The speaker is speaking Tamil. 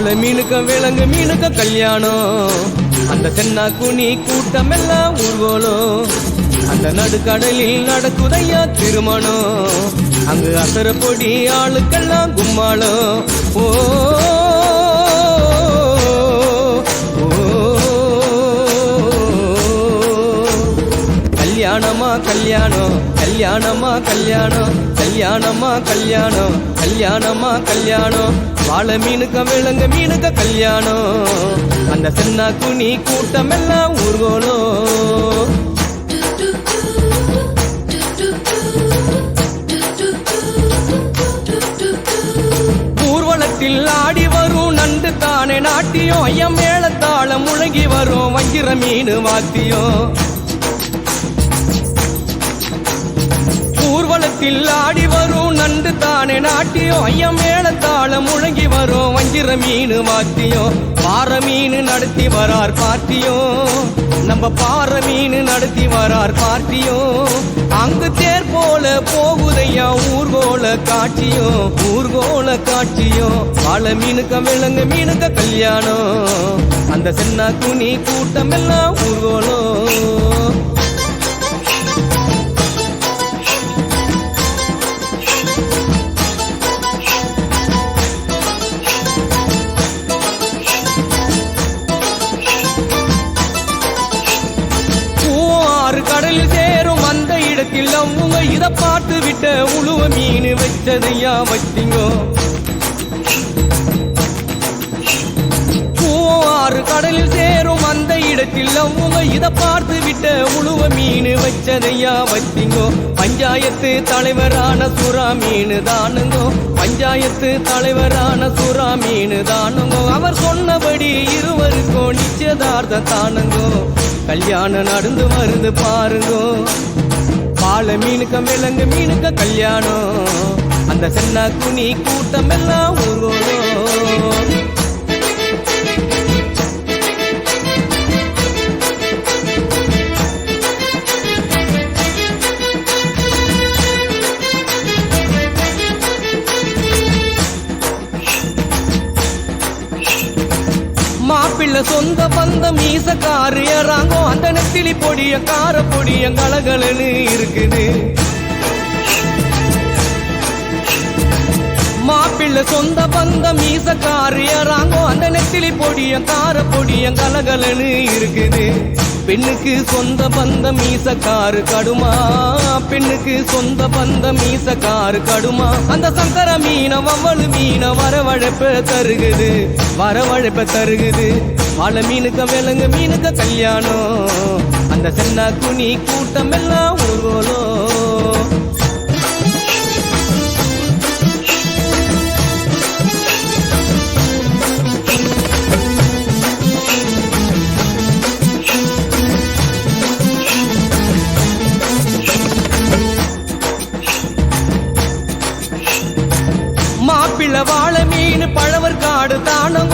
வாழை மீனுக்க விலங்கு மீனுக்க கல்யாணம் அந்த தென்னா குனி கூட்டம் எல்லாம் ஊர்வலம் அந்த நடுக்கடலில் நடக்குதையா திருமணம் அங்கு அசர பொடி ஆளுக்கெல்லாம் கும்மாளம் ஓ கல்யாணமா கல்யாணம் கல்யாணமா கல்யாணம் கல்யாணமா கல்யாணம் கல்யாணமா கல்யாணம் வாழை மீனுக்க விலங்கு மீனுக்க கல்யாணம் அந்த தென்னா குனி கூட்டம் எல்லாம் ஊர்வலம் ஊர்வலத்தில் ஆடி வரும் நண்டு தானே நாட்டியம் ஐயம் மேளத்தாளம் முழங்கி வரும் வஞ்சிர மீன் வாத்தியம் ஊர்வலத்தில் ஆடி வரும் நண்டு தானே நாட்டியம் ஐயம் மேளத்தாளம் முழங்கி வரும் வஞ்சிர மீன் வாத்தியம் பாறை மீன் நடத்தி வரார் பார்ட்டியும் நம்ம பாறை மீன் நடத்தி வரார் பார்ட்டியும் அங்கு தேர் போல போகுதையா ஊர்கோல காட்சியும் வாழை மீனுக்க விலங்கு மீனுக்க கல்யாணம் அந்த தென்னா குனி கூட்டம் எல்லாம் ஊர்கோலம் கடலில் சேரும் அந்த இடத்தில் அவங்க இத பார்த்து விட்ட உழுவ மீன் வச்சதையா வச்சிங்கோ ஆறு கடலில் சேரும் அந்த இடத்தில் அவங்க இத பார்த்து விட்ட உழுவ மீன் வச்சதையா வச்சிங்கோ பஞ்சாயத்து தலைவரான சுறா மீன் தானுங்கோ பஞ்சாயத்து தலைவரான சுறா மீன் தானுங்கோ அவர் சொன்னபடி இருவருக்கும் நிச்சயதார்த்தம் தானுங்கோ கல்யாணம் நடந்து வருது பாருங்கோ வாழை மீனுக்க விலங்கு மீனுக்க கல்யாணம் அந்த தென்னா குனி கூட்டம் எல்லாம் ஊர்வலம் மாப்பிள்ள சொந்த பந்தம் மீசக்காரு ஏறாங்கோ அந்த நெத்திலி பொடிய கார பொடிய கலகலன்னு இருக்குது மாப்பிள்ள சொந்த பந்தம் மீசக்காரு ஏறாங்கோ அந்த நெத்திலி பொடிய கார பொடிய கலகலன்னு இருக்குது பெண்ணுக்கு சொந்த பந்தம் மீசக்காரு கடுமா பெண்ணுக்கு சொந்த பந்தம் மீசக்காரு கடுமா அந்த சங்கர மீன வவ்வளு மீன வரவழைப்ப தருகுது வாழை மீனுக்க விலங்கு மீனுக்க கல்யாணம் அந்த தென்னா குனி கூட்டம் எல்லாம் ஊர்வலம் மாப்பிள்ள வாழை மீன் பழவர் காடு தானங்க